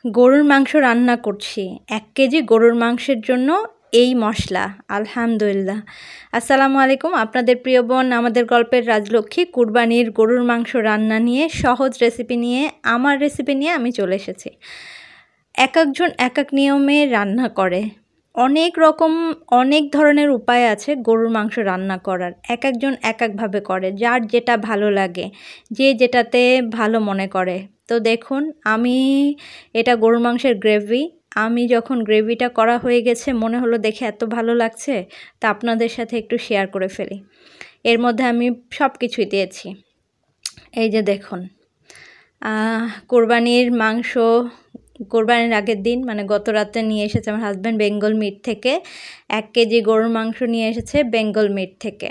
গরুর মাংস রান্না করছি। ১ কেজি গরুর মাংসের জন্য এই মসলা। আলহামদুলিল্লাহ। আসসালামু আলাইকুম। আপনাদের প্রিয় বোন আমাদের গল্পের রাজলক্ষ্মী কুরবানির গরুর মাংস রান্না নিয়ে সহজ রেসিপি নিয়ে আমার রেসিপি নিয়ে আমি চলে এসেছি। একেকজন একেক নিয়মে রান্না করে। অনেক রকম অনেক ধরনের উপায় আছে গরুর মাংস রান্না করার। একেকজন একেকভাবে করে। যার যেটা ভালো লাগে, যে যেটাতে ভালো মনে করে। তো দেখুন আমি এটা গরুর মাংসের গ্রেভি। আমি যখন গ্রেভিটা করা হয়ে গেছে মনে হলো দেখে এত ভালো লাগছে তা আপনাদের সাথে একটু শেয়ার করে ফেলি। এর মধ্যে আমি সব কিছুই দিয়েছি। এই যে দেখুন কোরবানির মাংস কোরবানির আগের দিন মানে গত রাতে নিয়ে এসেছে আমার হাজব্যান্ড বেঙ্গল মিট থেকে 1 কেজি গরুর মাংস নিয়ে এসেছে বেঙ্গল মিট থেকে।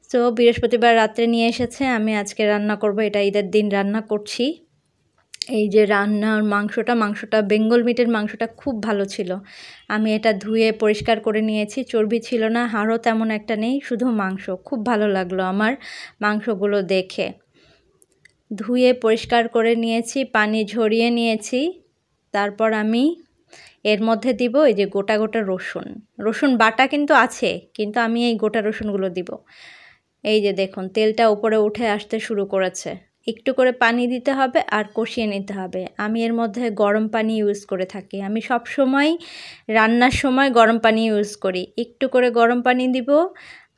তো বৃহস্পতিবার রাত্রে নিয়ে এসেছে, আমি আজকে রান্না করব, এটা ঈদের দিন রান্না করছি। এই যে রান্নার মাংসটা বেঙ্গল মিটের মাংসটা খুব ভালো ছিল। আমি এটা ধুয়ে পরিষ্কার করে নিয়েছি, চর্বি ছিল না, হাড়ও তেমন একটা নেই, শুধু মাংস। খুব ভালো লাগলো আমার মাংসগুলো দেখে। ধুয়ে পরিষ্কার করে নিয়েছি, পানি ঝরিয়ে নিয়েছি। তারপর আমি এর মধ্যে দিব এই যে গোটা গোটা রসুন বাটা কিন্তু আছে, কিন্তু আমি এই গোটা রসুনগুলো দিব। এই যে দেখুন তেলটা উপরে উঠে আসতে শুরু করেছে। একটু করে পানি দিতে হবে আর কষিয়ে নিতে হবে। আমি এর মধ্যে গরম পানি ইউজ করে থাকি। আমি সব সময় রান্নার সময় গরম পানি ইউজ করি। একটু করে গরম পানি দিব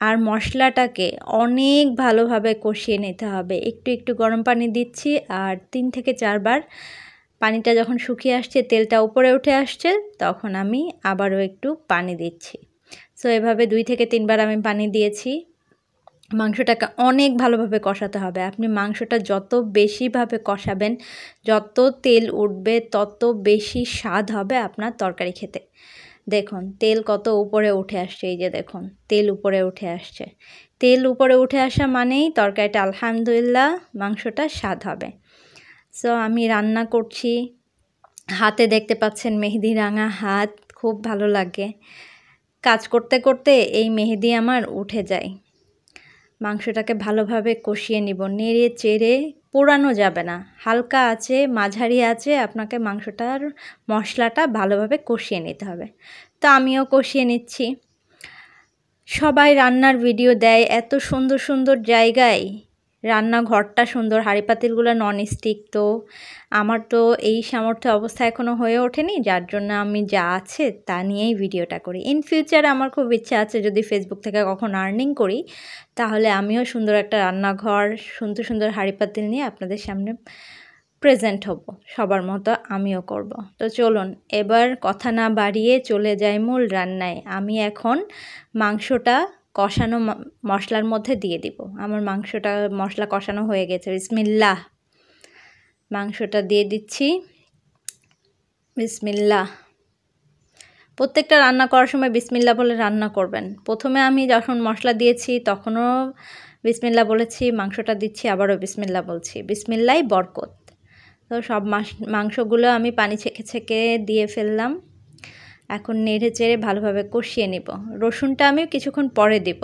আর মশলাটাকে অনেক ভালোভাবে কষিয়ে নিতে হবে। একটু একটু গরম পানি দিচ্ছি আর 3 থেকে 4 বার পানিটা যখন শুকিয়ে আসছে, তেলটা উপরে উঠে আসছে, তখন আমি আবারও একটু পানি দিচ্ছি। সো এভাবে 2 থেকে 3 বার আমি পানি দিয়েছি। মাংসটাকে অনেক ভালোভাবে কষাতে হবে। আপনি মাংসটা যত বেশিভাবে কষাবেন, যত তেল উঠবে, তত বেশি স্বাদ হবে আপনার তরকারি খেতে। দেখুন তেল কত উপরে উঠে আসছে, এই যে দেখুন তেল উপরে উঠে আসছে। তেল উপরে উঠে আসা মানেই তরকারিটা আলহামদুলিল্লাহ মাংসটা স্বাদ হবে। সো আমি রান্না করছি, হাতে দেখতে পাচ্ছেন মেহেদি রাঙা হাত, খুব ভালো লাগে। কাজ করতে করতে এই মেহেদি আমার উঠে যায়। মাংসটাকে ভালোভাবে কষিয়ে নিব, নেড়ে চেড়ে, পোড়ানো যাবে না, হালকা আছে মাঝারি আছে আপনাকে মাংসটার মশলাটা ভালোভাবে কষিয়ে নিতে হবে। তো আমিও কষিয়ে নিচ্ছি। সবাই রান্নার ভিডিও দেয় এত সুন্দর সুন্দর জায়গায়, রান্নাঘরটা সুন্দর, হাঁড়ি পাতিলগুলো ননস্টিক। তো আমার তো এই সামর্থ্য অবস্থা এখনও হয়ে ওঠেনি, যার জন্য আমি যা আছে তা নিয়েই ভিডিওটা করি। ইন ফিউচারে আমার খুব ইচ্ছা আছে যদি ফেসবুক থেকে কখনো আর্নিং করি, তাহলে আমিও সুন্দর একটা রান্নাঘর, সুন্দর সুন্দর হাঁড়ি পাতিল নিয়ে আপনাদের সামনে প্রেজেন্ট হব, সবার মতো আমিও করব। তো চলুন এবার কথা না বাড়িয়ে চলে যাই মূল রান্নায়। আমি এখন মাংসটা কষানো মশলার মধ্যে দিয়ে দিব। আমার মাংসটা মশলা কষানো হয়ে গেছে। বিসমিল্লাহ, মাংসটা দিয়ে দিচ্ছি। বিসমিল্লাহ। প্রত্যেকটা রান্না করার সময় বিসমিল্লাহ বলে রান্না করবেন। প্রথমে আমি যখন মশলা দিয়েছি তখনও বিসমিল্লাহ বলেছি, মাংসটা দিচ্ছি আবারও বিসমিল্লাহ বলছি। বিসমিল্লাহই বরকত। তো সব মাংসগুলো আমি পানি ছেঁকে ছেঁকে দিয়ে ফেললাম। এখন নেড়ে চেড়ে ভালোভাবে কষিয়ে নিব। রসুনটা আমি কিছুক্ষণ পরে দিব,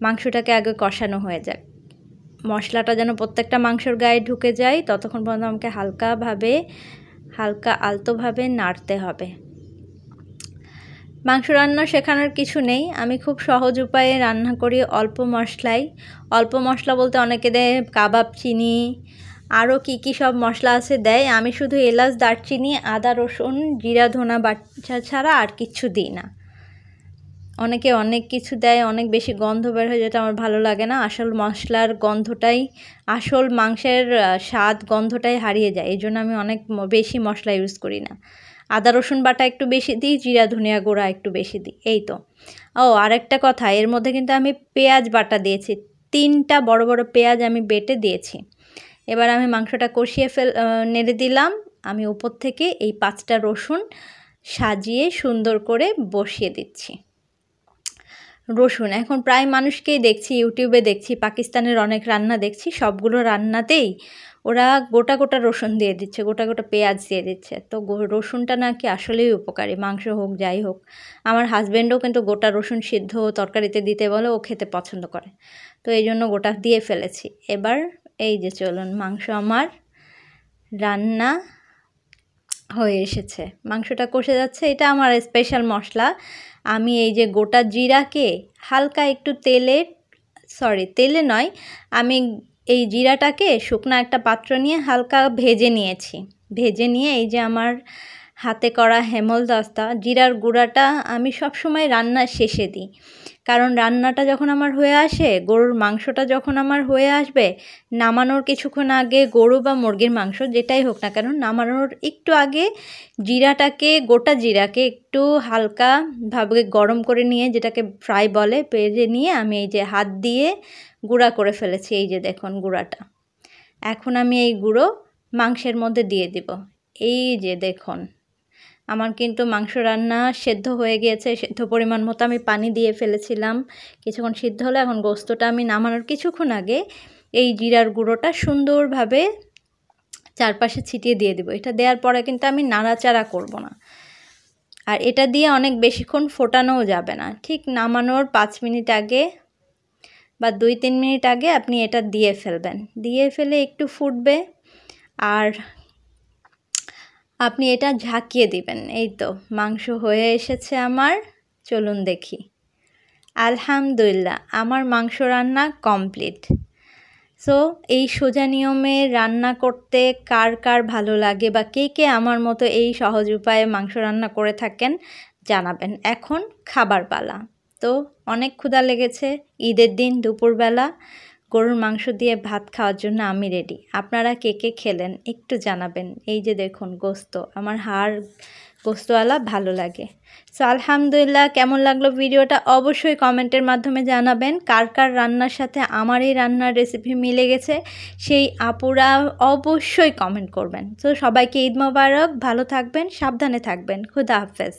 মাংসটাকে আগে কষানো হয়ে যাক। মশলাটা যেন প্রত্যেকটা মাংসর গায়ে ঢুকে যায় ততক্ষণ পর্যন্ত আমাকে হালকা আলতোভাবে নাড়তে হবে। মাংস রান্না শেখানোর কিছু নেই, আমি খুব সহজ উপায়ে রান্না করি অল্প মশলায়। অল্প মশলা বলতে অনেকে দেয় কাবাব চিনি, আরও কী সব মশলা আছে দেয়। আমি শুধু এলাচ, দারচিনি, আদা, রসুন, জিরা, ধনা বাটা ছাড়া আর কিচ্ছু দিই না। অনেকে অনেক কিছু দেয়, অনেক বেশি গন্ধ বের হয়, যেটা আমার ভালো লাগে না। আসল মশলার গন্ধটাই, আসল মাংসের স্বাদ গন্ধটাই হারিয়ে যায়। এই জন্য আমি অনেক বেশি মশলা ইউজ করি না। আদা রসুন বাটা একটু বেশি দিই, জিরা ধনিয়া গুঁড়া একটু বেশি দিই, এই তো। ও আরেকটা কথা, এর মধ্যে কিন্তু আমি পেঁয়াজ বাটা দিয়েছি। 3টা বড় বড় পেঁয়াজ আমি বেটে দিয়েছি। এবার আমি মাংসটা কষিয়ে নেড়ে দিলাম। আমি উপর থেকে এই 5টা রসুন সাজিয়ে সুন্দর করে বসিয়ে দিচ্ছি। রসুন এখন প্রায় মানুষকেই দেখছি, ইউটিউবে দেখছি, পাকিস্তানের অনেক রান্না দেখছি, সবগুলো রান্নাতেই ওরা গোটা গোটা রসুন দিয়ে দিচ্ছে, গোটা গোটা পেঁয়াজ দিয়ে দিচ্ছে। তো রসুনটা নাকি আসলেই উপকারী, মাংস হোক যাই হোক। আমার হাজব্যান্ডও কিন্তু গোটা রসুন সিদ্ধ তরকারিতে দিতে বলে, ও খেতে পছন্দ করে। তো এই জন্য গোটা দিয়ে ফেলেছি। এবার এই যে চলুন মাংস আমার রান্না হয়ে এসেছে, মাংসটা কষে যাচ্ছে। এটা আমার স্পেশাল মশলা। আমি এই যে গোটা জিরাকে হালকা একটু তেলে নয়, আমি এই জিরাটাকে শুকনো একটা পাত্র নিয়ে হালকা ভেজে নিয়েছি। ভেজে নিয়ে এই যে আমার হাতে করা হেমলদস্তা জিরার গুঁড়াটা আমি সবসময় রান্নার শেষে দিই, কারণ রান্নাটা যখন আমার হয়ে আসে, গরুর মাংসটা যখন আমার হয়ে আসবে, নামানোর কিছুক্ষণ আগে গরু বা মুরগির মাংস যেটাই হোক না কেন, নামানোর একটু আগে গোটা জিরাকে একটু হালকাভাবে গরম করে নিয়ে, যেটাকে ফ্রাই বলে, ভেজে নিয়ে আমি এই যে হাত দিয়ে গুঁড়া করে ফেলেছি। এই যে দেখুন গুঁড়াটা। এখন আমি এই গুঁড়ো মাংসের মধ্যে দিয়ে দিব। এই যে দেখুন, আমার কিন্তু মাংস রান্না সেদ্ধ হয়ে গিয়েছে। সেদ্ধ পরিমাণ মতো আমি পানি দিয়ে ফেলেছিলাম। কিছুক্ষণ সিদ্ধ হলে এখন গোস্তটা আমি নামানোর কিছুক্ষণ আগে এই জিরার গুঁড়োটা সুন্দরভাবে চারপাশে ছিটিয়ে দিয়ে দেবো। এটা দেওয়ার পরে কিন্তু আমি নাড়াচাড়া করব না, আর এটা দিয়ে অনেক বেশিক্ষণ ফোটানোও যাবে না। ঠিক নামানোর 5 মিনিট আগে বা 2-3 মিনিট আগে আপনি এটা দিয়ে ফেলবেন। দিয়ে ফেলে একটু ফুটবে, আর আপনি এটা ঝাঁকিয়ে দিবেন। এই তো মাংস হয়ে এসেছে আমার। চলুন দেখি। আলহামদুলিল্লাহ, আমার মাংস রান্না কমপ্লিট। সো এই সোজা নিয়মে রান্না করতে কার কার ভালো লাগে, বা কে কে আমার মতো এই সহজ উপায়ে মাংস রান্না করে থাকেন জানাবেন। এখন খাবার পালা। তো অনেক ক্ষুধা লেগেছে, ঈদের দিন দুপুরবেলা গরুর মাংস দিয়ে ভাত খাওয়ার জন্য আমি রেডি। আপনারা কে কে খেলেন একটু জানাবেন। এই যে দেখুন গোস্ত, আমার হাড় গোস্তওয়ালা ভালো লাগে। সো আলহামদুলিল্লাহ, কেমন লাগলো ভিডিওটা অবশ্যই কমেন্টের মাধ্যমে জানাবেন। কার কার রান্নার সাথে আমার এই রান্নার রেসিপি মিলে গেছে সেই আপুরা অবশ্যই কমেন্ট করবেন। তো সবাইকে ঈদ মোবারক, ভালো থাকবেন, সাবধানে থাকবেন। খুদা হাফেজ।